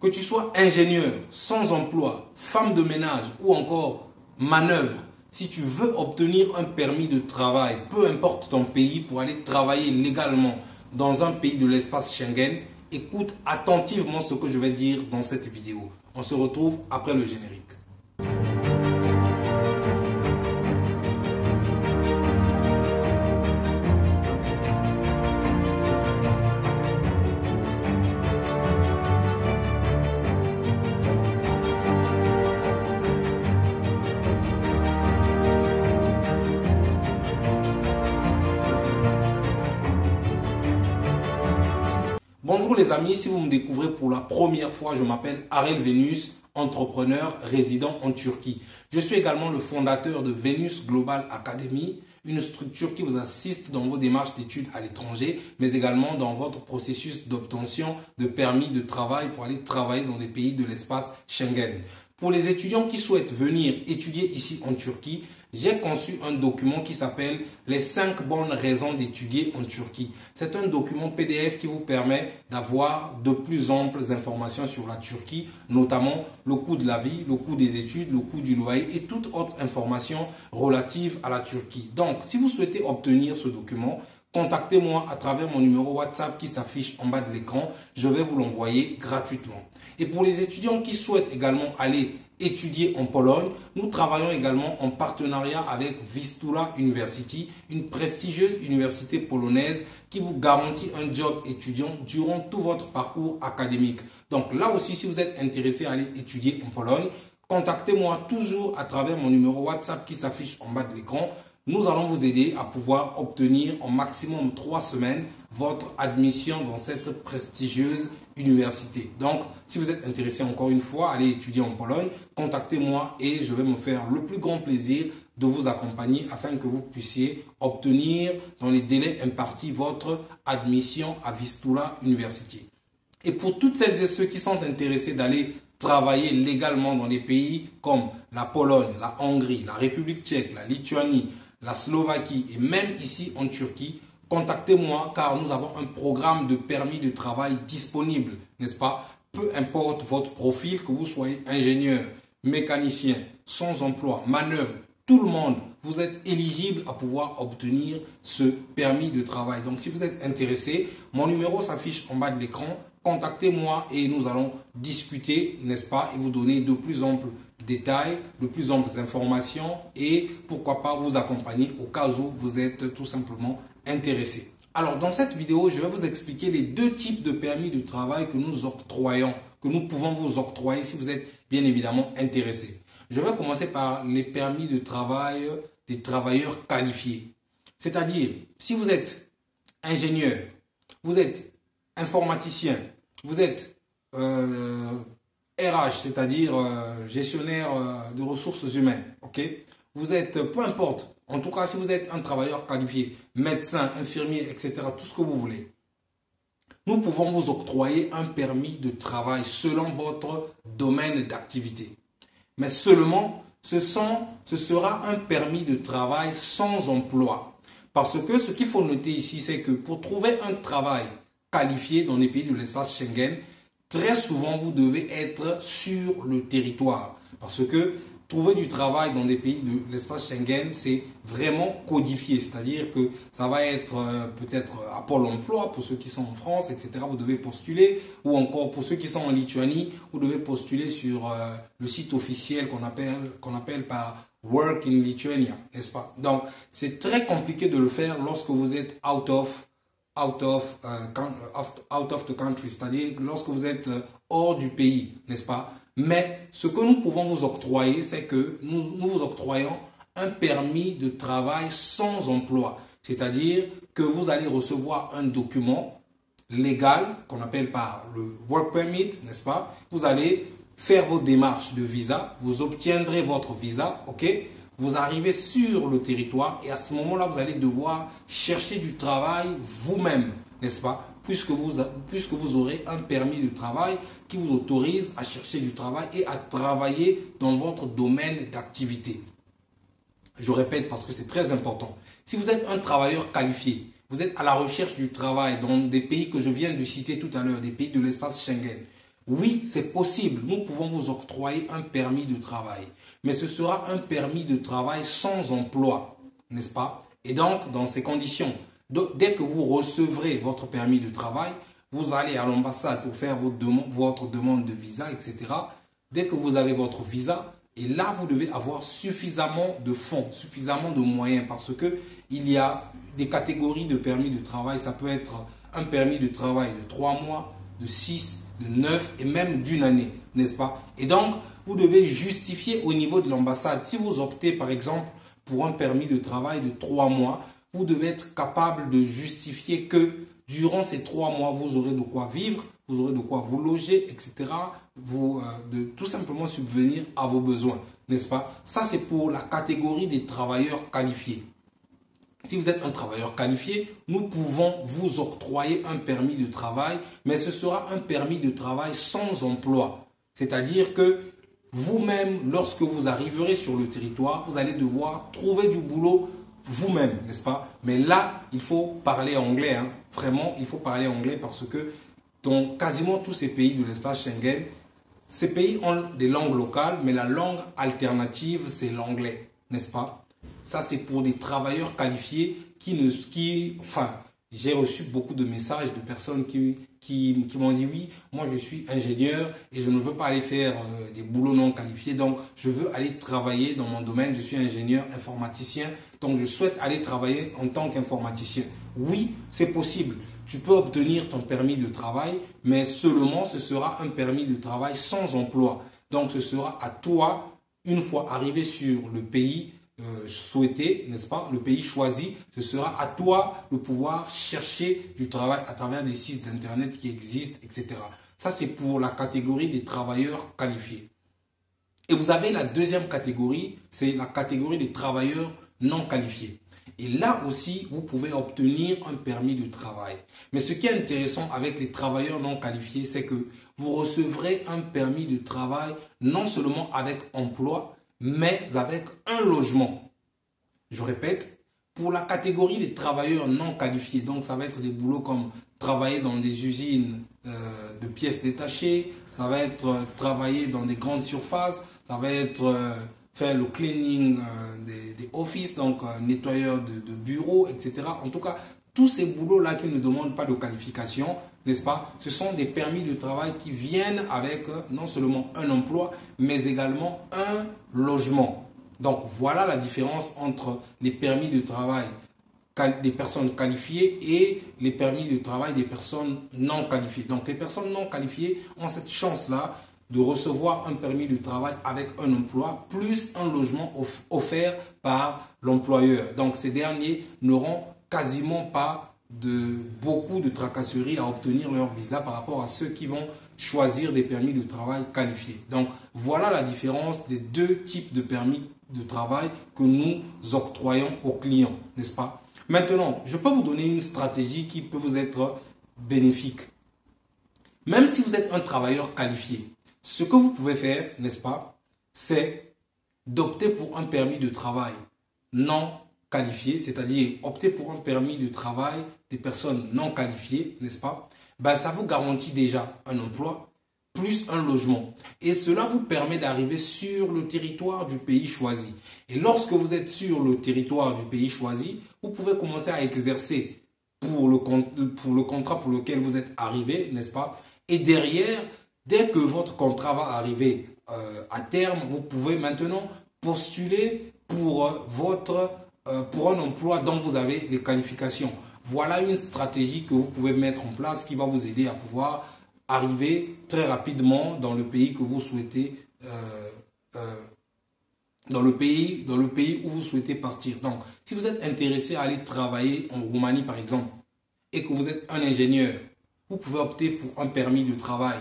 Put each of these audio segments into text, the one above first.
Que tu sois ingénieur, sans emploi, femme de ménage ou encore manœuvre, si tu veux obtenir un permis de travail, peu importe ton pays, pour aller travailler légalement dans un pays de l'espace Schengen, écoute attentivement ce que je vais dire dans cette vidéo. On se retrouve après le générique. Bonjour les amis, si vous me découvrez pour la première fois, je m'appelle Arel Venus, entrepreneur résident en Turquie. Je suis également le fondateur de Venus Global Academy, une structure qui vous assiste dans vos démarches d'études à l'étranger, mais également dans votre processus d'obtention de permis de travail pour aller travailler dans des pays de l'espace Schengen. Pour les étudiants qui souhaitent venir étudier ici en Turquie, j'ai conçu un document qui s'appelle « Les 5 bonnes raisons d'étudier en Turquie ». C'est un document PDF qui vous permet d'avoir de plus amples informations sur la Turquie, notamment le coût de la vie, le coût des études, le coût du loyer et toute autre information relative à la Turquie. Donc, si vous souhaitez obtenir ce document, contactez-moi à travers mon numéro WhatsApp qui s'affiche en bas de l'écran. Je vais vous l'envoyer gratuitement. Et pour les étudiants qui souhaitent également aller étudier en Pologne, nous travaillons également en partenariat avec Vistula University, une prestigieuse université polonaise qui vous garantit un job étudiant durant tout votre parcours académique. Donc là aussi, si vous êtes intéressé à aller étudier en Pologne, contactez-moi toujours à travers mon numéro WhatsApp qui s'affiche en bas de l'écran. Nous allons vous aider à pouvoir obtenir en maximum 3 semaines votre admission dans cette prestigieuse université. Donc, si vous êtes intéressé encore une fois à aller étudier en Pologne, contactez-moi et je vais me faire le plus grand plaisir de vous accompagner afin que vous puissiez obtenir dans les délais impartis votre admission à Vistula University. Et pour toutes celles et ceux qui sont intéressés d'aller travailler légalement dans des pays comme la Pologne, la Hongrie, la République tchèque, la Lituanie, la Slovaquie et même ici en Turquie, contactez-moi car nous avons un programme de permis de travail disponible, n'est-ce pas? Peu importe votre profil, que vous soyez ingénieur, mécanicien, sans emploi, manœuvre, tout le monde, vous êtes éligible à pouvoir obtenir ce permis de travail. Donc si vous êtes intéressé, mon numéro s'affiche en bas de l'écran. Contactez-moi et nous allons discuter, n'est-ce pas, et vous donner de plus amples détails, de plus amples informations et pourquoi pas vous accompagner au cas où vous êtes tout simplement intéressé. Alors dans cette vidéo, je vais vous expliquer les 2 types de permis de travail que nous octroyons, que nous pouvons vous octroyer si vous êtes bien évidemment intéressé. Je vais commencer par les permis de travail des travailleurs qualifiés. C'est-à-dire, si vous êtes ingénieur, vous êtes informaticien, vous êtes RH, c'est-à-dire gestionnaire de ressources humaines, ok? Vous êtes, peu importe, en tout cas si vous êtes un travailleur qualifié, médecin, infirmier, etc., tout ce que vous voulez, nous pouvons vous octroyer un permis de travail selon votre domaine d'activité. Mais seulement, ce sera un permis de travail sans emploi. Parce que ce qu'il faut noter ici, c'est que pour trouver un travail qualifié dans les pays de l'espace Schengen, très souvent vous devez être sur le territoire. Parce que trouver du travail dans des pays de l'espace Schengen, c'est vraiment codifié. C'est-à-dire que ça va être peut-être à Pôle emploi pour ceux qui sont en France, etc. Vous devez postuler. Ou encore pour ceux qui sont en Lituanie, vous devez postuler sur le site officiel qu'on appelle par Work in Lithuania, n'est-ce pas? Donc, c'est très compliqué de le faire lorsque vous êtes out of the country, c'est-à-dire lorsque vous êtes hors du pays, n'est-ce pas? Mais ce que nous pouvons vous octroyer, c'est que nous vous octroyons un permis de travail sans emploi. C'est-à-dire que vous allez recevoir un document légal qu'on appelle par le Work Permit, n'est-ce pas? Vous allez faire vos démarches de visa, vous obtiendrez votre visa, ok? Vous arrivez sur le territoire et à ce moment-là, vous allez devoir chercher du travail vous-même, n'est-ce pas? Puisque vous aurez un permis de travail qui vous autorise à chercher du travail et à travailler dans votre domaine d'activité. Je répète parce que c'est très important. Si vous êtes un travailleur qualifié, vous êtes à la recherche du travail dans des pays que je viens de citer tout à l'heure, des pays de l'espace Schengen, Oui, c'est possible. Nous pouvons vous octroyer un permis de travail. Mais ce sera un permis de travail sans emploi, n'est-ce pas? Et donc, dans ces conditions, dès que vous recevrez votre permis de travail, vous allez à l'ambassade pour faire votre demande de visa, etc. Dès que vous avez votre visa, et là, vous devez avoir suffisamment de fonds, suffisamment de moyens, parce que il y a des catégories de permis de travail. Ça peut être un permis de travail de 3 mois, de 6, de 9 et même d'une année, n'est-ce pas? Et donc, vous devez justifier au niveau de l'ambassade. Si vous optez, par exemple, pour un permis de travail de 3 mois, vous devez être capable de justifier que durant ces 3 mois, vous aurez de quoi vivre, vous aurez de quoi vous loger, etc. De tout simplement subvenir à vos besoins, n'est-ce pas? Ça, c'est pour la catégorie des travailleurs qualifiés. Si vous êtes un travailleur qualifié, nous pouvons vous octroyer un permis de travail, mais ce sera un permis de travail sans emploi. C'est-à-dire que vous-même, lorsque vous arriverez sur le territoire, vous allez devoir trouver du boulot vous-même, n'est-ce pas? Mais là, il faut parler anglais, hein. Vraiment, il faut parler anglais parce que dans quasiment tous ces pays de l'espace Schengen, ces pays ont des langues locales, mais la langue alternative, c'est l'anglais, n'est-ce pas? Ça, c'est pour des travailleurs qualifiés enfin, j'ai reçu beaucoup de messages de personnes qui m'ont dit oui, moi je suis ingénieur et je ne veux pas aller faire des boulots non qualifiés, donc je veux aller travailler dans mon domaine, je suis ingénieur informaticien, donc je souhaite aller travailler en tant qu'informaticien. Oui, c'est possible. Tu peux obtenir ton permis de travail, mais seulement ce sera un permis de travail sans emploi. Donc ce sera à toi, une fois arrivé sur le pays souhaité, n'est-ce pas, le pays choisi, ce sera à toi de pouvoir chercher du travail à travers des sites internet qui existent, etc. Ça, c'est pour la catégorie des travailleurs qualifiés. Et vous avez la deuxième catégorie, c'est la catégorie des travailleurs non qualifiés. Et là aussi, vous pouvez obtenir un permis de travail. Mais ce qui est intéressant avec les travailleurs non qualifiés, c'est que vous recevrez un permis de travail non seulement avec emploi, mais avec un logement. Je répète, pour la catégorie des travailleurs non qualifiés, donc ça va être des boulots comme travailler dans des usines de pièces détachées, ça va être travailler dans des grandes surfaces, ça va être faire le cleaning des offices, donc nettoyeur de bureaux, etc. En tout cas, tous ces boulots-là qui ne demandent pas de qualification, n'est-ce pas? Ce sont des permis de travail qui viennent avec non seulement un emploi, mais également un logement. Donc, voilà la différence entre les permis de travail des personnes qualifiées et les permis de travail des personnes non qualifiées. Donc, les personnes non qualifiées ont cette chance-là de recevoir un permis de travail avec un emploi plus un logement offert par l'employeur. Donc, ces derniers n'auront quasiment pas beaucoup de tracasseries à obtenir leur visa par rapport à ceux qui vont choisir des permis de travail qualifiés. Donc, voilà la différence des deux types de permis de travail que nous octroyons aux clients, n'est-ce pas? Maintenant, je peux vous donner une stratégie qui peut vous être bénéfique. Même si vous êtes un travailleur qualifié, ce que vous pouvez faire, n'est-ce pas, c'est d'opter pour un permis de travail non qualifié, c'est-à-dire opter pour un permis de travail des personnes non qualifiées, n'est-ce pas? Ben, ça vous garantit déjà un emploi plus un logement. Et cela vous permet d'arriver sur le territoire du pays choisi. Et lorsque vous êtes sur le territoire du pays choisi, vous pouvez commencer à exercer pour le contrat pour lequel vous êtes arrivé, n'est-ce pas? Et derrière, dès que votre contrat va arriver à terme, vous pouvez maintenant postuler pour un emploi dont vous avez les qualifications. Voilà une stratégie que vous pouvez mettre en place qui va vous aider à pouvoir arriver très rapidement dans le pays que vous souhaitez, dans le pays où vous souhaitez partir. Donc, si vous êtes intéressé à aller travailler en Roumanie, par exemple, et que vous êtes un ingénieur, vous pouvez opter pour un permis de travail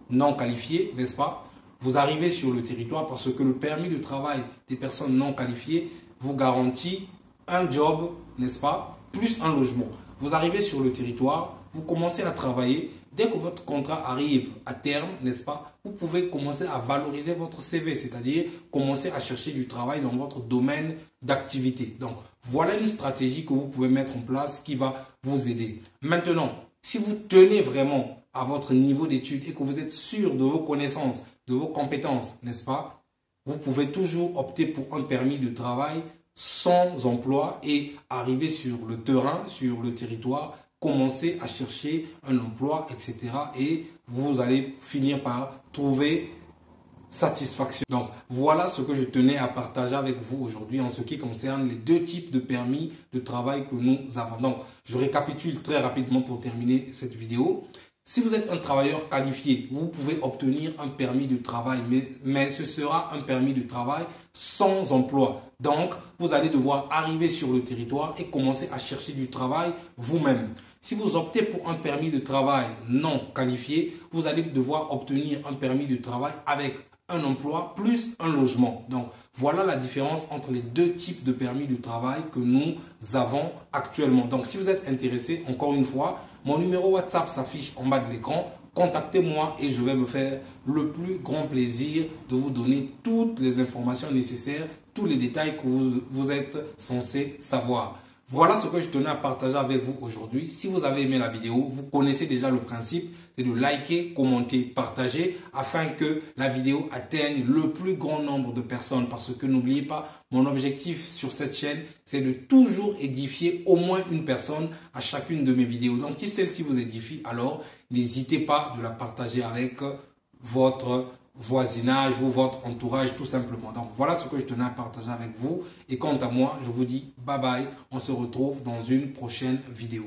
non qualifié, n'est-ce pas? Vous arrivez sur le territoire parce que le permis de travail des personnes non qualifiées vous garantit un job, n'est-ce pas, plus un logement. Vous arrivez sur le territoire, vous commencez à travailler. Dès que votre contrat arrive à terme, n'est-ce pas, vous pouvez commencer à valoriser votre CV, c'est-à-dire commencer à chercher du travail dans votre domaine d'activité. Donc, voilà une stratégie que vous pouvez mettre en place qui va vous aider. Maintenant, si vous tenez vraiment à votre niveau d'études et que vous êtes sûr de vos connaissances, de vos compétences, n'est-ce pas? Vous pouvez toujours opter pour un permis de travail sans emploi et arriver sur le terrain, sur le territoire, commencer à chercher un emploi, etc. Et vous allez finir par trouver satisfaction. Donc, voilà ce que je tenais à partager avec vous aujourd'hui en ce qui concerne les deux types de permis de travail que nous avons. Donc, je récapitule très rapidement pour terminer cette vidéo. Si vous êtes un travailleur qualifié, vous pouvez obtenir un permis de travail, mais ce sera un permis de travail sans emploi. Donc, vous allez devoir arriver sur le territoire et commencer à chercher du travail vous-même. Si vous optez pour un permis de travail non qualifié, vous allez devoir obtenir un permis de travail avec un emploi plus un logement. Donc, voilà la différence entre les deux types de permis de travail que nous avons actuellement. Donc, si vous êtes intéressé, encore une fois, mon numéro WhatsApp s'affiche en bas de l'écran. Contactez-moi et je vais me faire le plus grand plaisir de vous donner toutes les informations nécessaires, tous les détails que vous êtes censé savoir. Voilà ce que je tenais à partager avec vous aujourd'hui. Si vous avez aimé la vidéo, vous connaissez déjà le principe, c'est de liker, commenter, partager afin que la vidéo atteigne le plus grand nombre de personnes. Parce que n'oubliez pas, mon objectif sur cette chaîne, c'est de toujours édifier au moins une personne à chacune de mes vidéos. Donc si celle-ci vous édifie, alors n'hésitez pas de la partager avec votre voisinage ou votre entourage tout simplement. Donc voilà ce que je tenais à partager avec vous et quant à moi je vous dis bye bye, on se retrouve dans une prochaine vidéo.